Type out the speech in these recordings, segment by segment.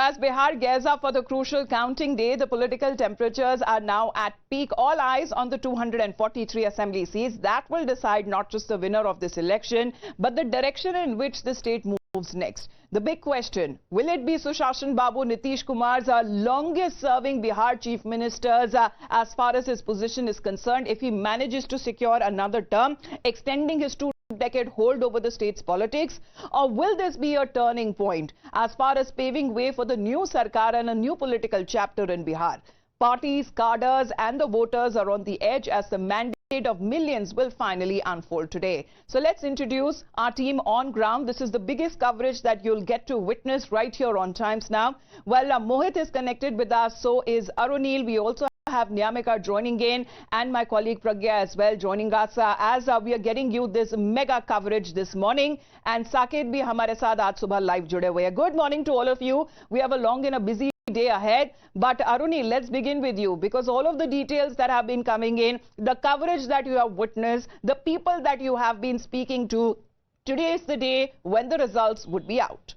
as Bihar gears up for the crucial counting day, the political temperatures are now at peak. All eyes on the 243 assembly seats that will decide not just the winner of this election, but the direction in which the state moves next. The big question, will it be Sushashan Babu Nitish Kumar's longest serving Bihar chief ministers as far as his position is concerned, if he manages to secure another term, extending his two-decade hold over the state's politics, or will this be a turning point as far as paving way for the new Sarkar and a new political chapter in Bihar? Parties, cadres and the voters are on the edge as the mandate of millions will finally unfold today. So let's introduce our team on ground. This is the biggest coverage that you'll get to witness right here on Times Now. Well, Mohit is connected with us, so is Arunil. We also have Nyamika joining in and my colleague Pragya as well joining us as we are getting you this mega coverage this morning. And Saket bhi hamare saath aaj subah live jude hue hai. Good morning to all of you. We have a long and a busy day ahead, but Aruni, let's begin with you because all of the details that have been coming in, the coverage that you have witnessed, the people that you have been speaking to, today is the day when the results would be out.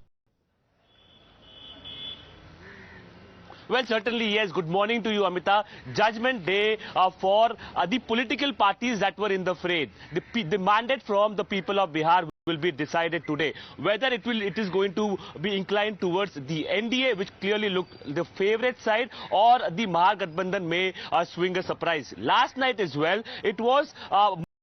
Well, certainly, yes. Good morning to you, Amita. Judgment day for the political parties that were in the fray. The mandate from the people of Bihar will be decided today. Whether it is going to be inclined towards the NDA, which clearly looked the favorite side, or the Mahagathbandhan may swing a surprise. Last night as well, it was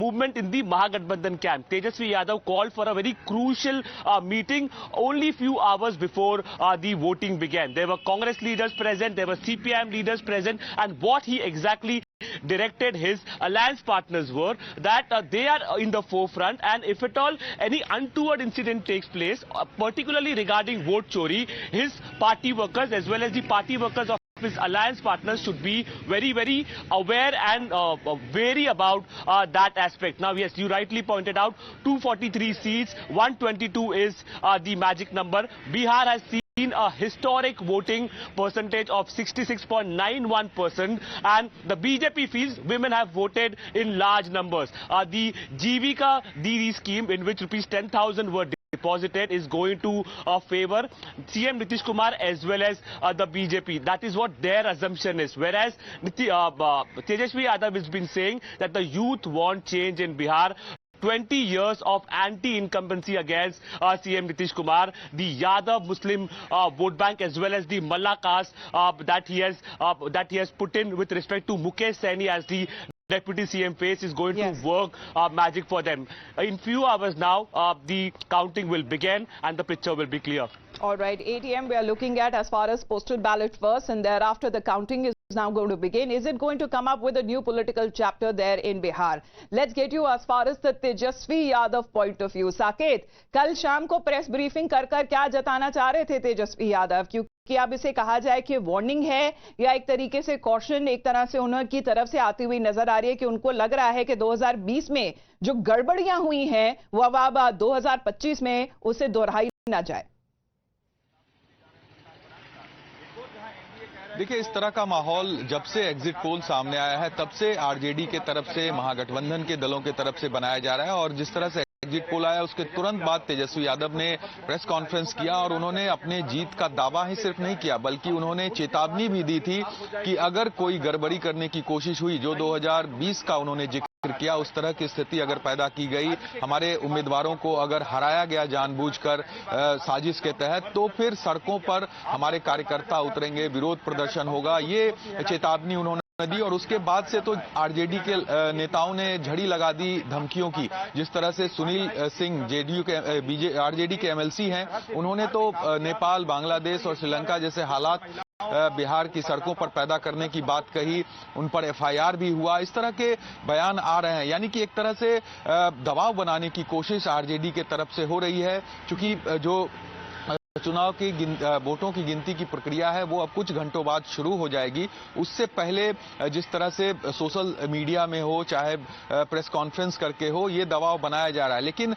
movement in the Mahagathbandhan camp. Tejasvi Yadav called for a very crucial meeting only few hours before the voting began. There were Congress leaders present, there were CPIM leaders present, and what he exactly directed his alliance partners were that they are in the forefront, and if at all any untoward incident takes place, particularly regarding vote chori, his party workers as well as the party workers of his alliance partners should be very aware and wary about that aspect. Now, yes, you rightly pointed out 243 seats, 122 is the magic number. Bihar has seen a historic voting percentage of 66.91%, and the BJP feels women have voted in large numbers. The Jivika Didi scheme, in which rupees 10,000 were deposited, is going to favor CM Nitish Kumar as well as the BJP. That is what their assumption is. Whereas Tejasvi Yadav has been saying that the youth want change in Bihar. 20 years of anti-incumbency against CM Nitish Kumar, the Yadav Muslim vote bank as well as the Malla caste that he has put in with respect to Mukesh Saini as the Deputy CM face is going to work magic for them. In few hours now, the counting will begin and the picture will be clear. All right, 8 a.m. we are looking at as far as postal ballot first, and thereafter the counting is now going to begin. Is it going to come up with a new political chapter there in Bihar? Let's get you as far as the Tejasvi Yadav point of view. Saket, कल शाम को press briefing कर क्या जताना चाह रहे थे तेजस्वी यादव? क्योंकि अब इसे कहा जाए कि वार्निंग है या एक तरीके से कॉशन एक तरह से उनकी तरफ से आती हुई नजर आ रही है कि उनको लग रहा है कि 2020 में जो गड़बड़ियां हुई हैं वो अब 2025 में उसे दोहराई ना जाए। देखिए, इस तरह का माहौल जब से एग्जिट पोल सामने आया है तब से आरजेडी के तरफ से, महागठबंधन के दलों के तरफ से बनाया जा रहा है, और जिस तरह से एग्जिट पोल आया उसके तुरंत बाद तेजस्वी यादव ने प्रेस कॉन्फ्रेंस किया और उन्होंने अपने जीत का दावा ही सिर्फ नहीं किया बल्कि उन्होंने चेतावनी भी दी थी कि अगर कोई गड़बड़ी करने की कोशिश हुई, जो 2020 का उन्होंने जिक्र किया, उस तरह की स्थिति अगर पैदा की गई, हमारे उम्मीदवारों को अगर हराया गया जानबूझकर साजिश के तहत, तो फिर सड़कों पर हमारे कार्यकर्ता उतरेंगे, विरोध प्रदर्शन होगा। ये चेतावनी उन्होंने दी और उसके बाद से तो आरजेडी के नेताओं ने झड़ी लगा दी धमकियों की। जिस तरह से सुनील सिंह जेडीयू के आरजेडी के एमएलसी हैं, उन्होंने तो नेपाल, बांग्लादेश और श्रीलंका जैसे हालात बिहार की सड़कों पर पैदा करने की बात कही, उन पर एफआईआर भी हुआ। इस तरह के बयान आ रहे हैं, यानी कि एक तरह से दबाव बनाने की कोशिश आरजेडी के तरफ से हो रही है। चूंकि जो चुनाव की वोटों की गिनती की प्रक्रिया है वो अब कुछ घंटों बाद शुरू हो जाएगी, उससे पहले जिस तरह से सोशल मीडिया में हो चाहे प्रेस कॉन्फ्रेंस करके हो, ये दबाव बनाया जा रहा है। लेकिन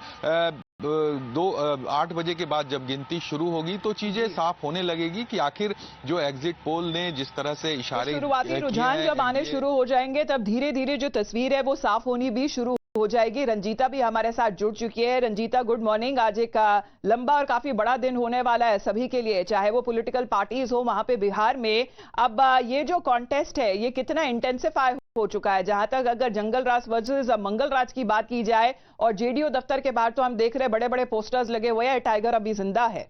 8 बजे के बाद जब गिनती शुरू होगी तो चीजें साफ होने लगेगी कि आखिर जो एग्जिट पोल ने जिस तरह से इशारे शुरुआती रुझान जब आने शुरू हो जाएंगे तब धीरे धीरे जो तस्वीर है वो साफ होनी भी शुरू हो जाएगी। रंजीता भी हमारे साथ जुड़ चुकी है। Ranjita, good morning. आज एक लंबा और काफी बड़ा दिन होने वाला है सभी के लिए, चाहे वो पॉलिटिकल पार्टीज हो वहां पे बिहार में। अब ये जो कॉन्टेस्ट है ये कितना इंटेंसिफाई हो चुका है? जहां तक अगर जंगल राज वर्सेस मंगल राज की बात की जाए, और जेडीयू दफ्तर के बाहर तो हम देख रहे हैं बड़े बड़े पोस्टर्स लगे हुए हैं, टाइगर अभी जिंदा है।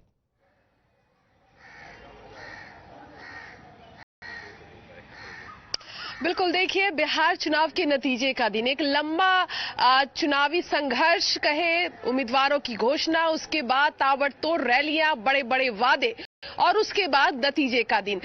बिल्कुल, देखिए बिहार चुनाव के नतीजे का दिन, एक लंबा चुनावी संघर्ष कहे, उम्मीदवारों की घोषणा, उसके बाद ताबड़तोड़ रैलियां, बड़े बड़े वादे और उसके बाद नतीजे का दिन।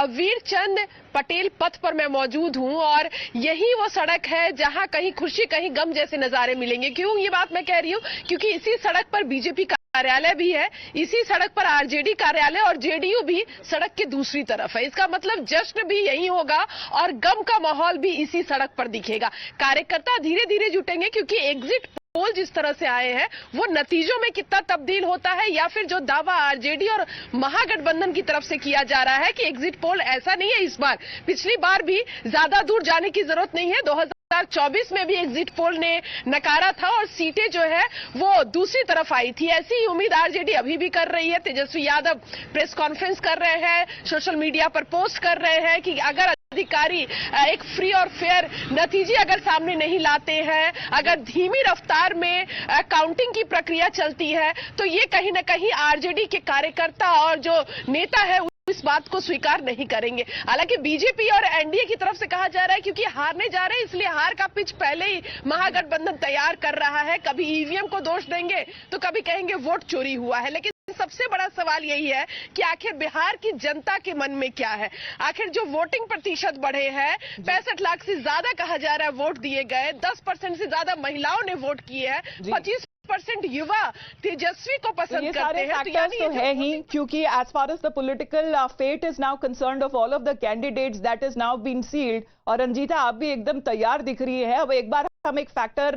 वीरचंद पटेल पथ पर मैं मौजूद हूं और यही वो सड़क है जहां कहीं खुशी कहीं गम जैसे नजारे मिलेंगे। क्यों ये बात मैं कह रही हूं? क्योंकि इसी सड़क पर बीजेपी कार्यालय भी है, इसी सड़क पर आरजेडी कार्यालय और जेडीयू भी सड़क के दूसरी तरफ है। इसका मतलब जश्न भी यही होगा और गम का माहौल भी इसी सड़क पर दिखेगा। कार्यकर्ता धीरे धीरे जुटेंगे क्योंकि एग्जिट पोल जिस तरह से आए हैं वो नतीजों में कितना तब्दील होता है, या फिर जो दावा आरजेडी और महागठबंधन की तरफ से किया जा रहा है कि एग्जिट पोल ऐसा नहीं है इस बार, पिछली बार भी ज्यादा दूर जाने की जरूरत नहीं है। 2024 में भी एग्जिट पोल ने नकारा था और सीटें जो है वो दूसरी तरफ आई थी। ऐसी ही उम्मीद आरजेडी अभी भी कर रही है। तेजस्वी यादव प्रेस कॉन्फ्रेंस कर रहे हैं, सोशल मीडिया पर पोस्ट कर रहे हैं कि अगर अधिकारी एक फ्री और फेयर नतीजे अगर सामने नहीं लाते हैं, अगर धीमी रफ्तार में काउंटिंग की प्रक्रिया चलती है, तो ये कहीं ना कहीं आरजेडी के कार्यकर्ता और जो नेता है इस बात को स्वीकार नहीं करेंगे। हालांकि बीजेपी और एनडीए की तरफ से कहा जा रहा है क्योंकि हारने जा रहे हैं इसलिए हार का पिच पहले ही महागठबंधन तैयार कर रहा है। कभी ईवीएम को दोष देंगे तो कभी कहेंगे वोट चोरी हुआ है। लेकिन सबसे बड़ा सवाल यही है कि आखिर बिहार की जनता के मन में क्या है। आखिर जो वोटिंग प्रतिशत बढ़े हैं, 65 लाख से ज्यादा कहा जा रहा है वोट दिए गए, 10% से ज्यादा महिलाओं ने वोट किए हैं, 25% युवा तेजस्वी को पसंद करते हैं। फैक्टर्स तो है ही, क्योंकि as far as the political fate is now concerned of all of the candidates that is now been sealed. और रंजीता, आप भी एकदम तैयार दिख रही है। अब एक बार हम एक फैक्टर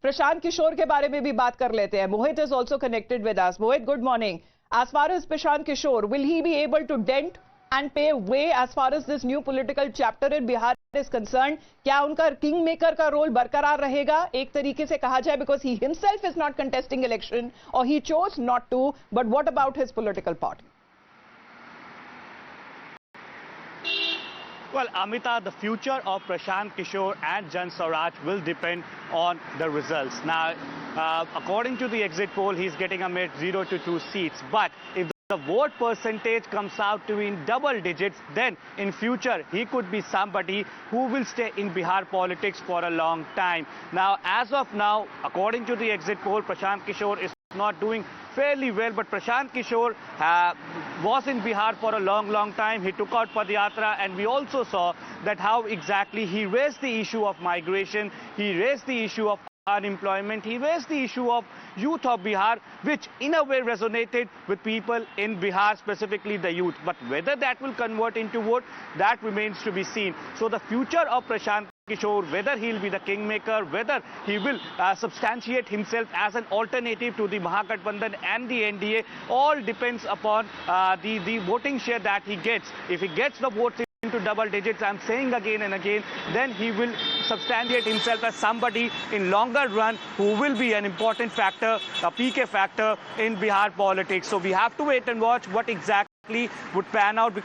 प्रशांत किशोर के बारे में भी बात कर लेते हैं। Mohit is also connected with us. Mohit, good morning. As far as Prashant Kishor, will he be able to dent and pave way as far as this new political chapter in Bihar is concerned? क्या उनका किंग मेकर का role बरकरार रहेगा एक तरीके से कहा जाए, because he himself is not contesting election or he chose not to, but what about his political party? Well, Amita, the future of Prashant Kishore and Jan Swaraj will depend on the results. Now, according to the exit poll, he's getting a mere 0 to 2 seats. But if the vote percentage comes out to be in double digits, then in future he could be somebody who will stay in Bihar politics for a long time. Now, as of now, according to the exit poll, Prashant Kishore is not doing fairly well, but Prashant Kishore was in Bihar for a long time. He took out Padyatra, and we also saw that how exactly he raised the issue of migration, he raised the issue of unemployment, he raised the issue of youth of Bihar, which in a way resonated with people in Bihar, specifically the youth. But whether that will convert into vote, that remains to be seen. So the future of Prashant Kishore, whether he'll be the kingmaker, whether he will substantiate himself as an alternative to the Mahagठबंधन and the NDA, all depends upon the voting share that he gets. If he gets the votes into double digits, I'm saying again and again, then he will substantiate himself as somebody in longer run who will be an important factor, a PK factor in Bihar politics. So we have to wait and watch what exactly would pan out, because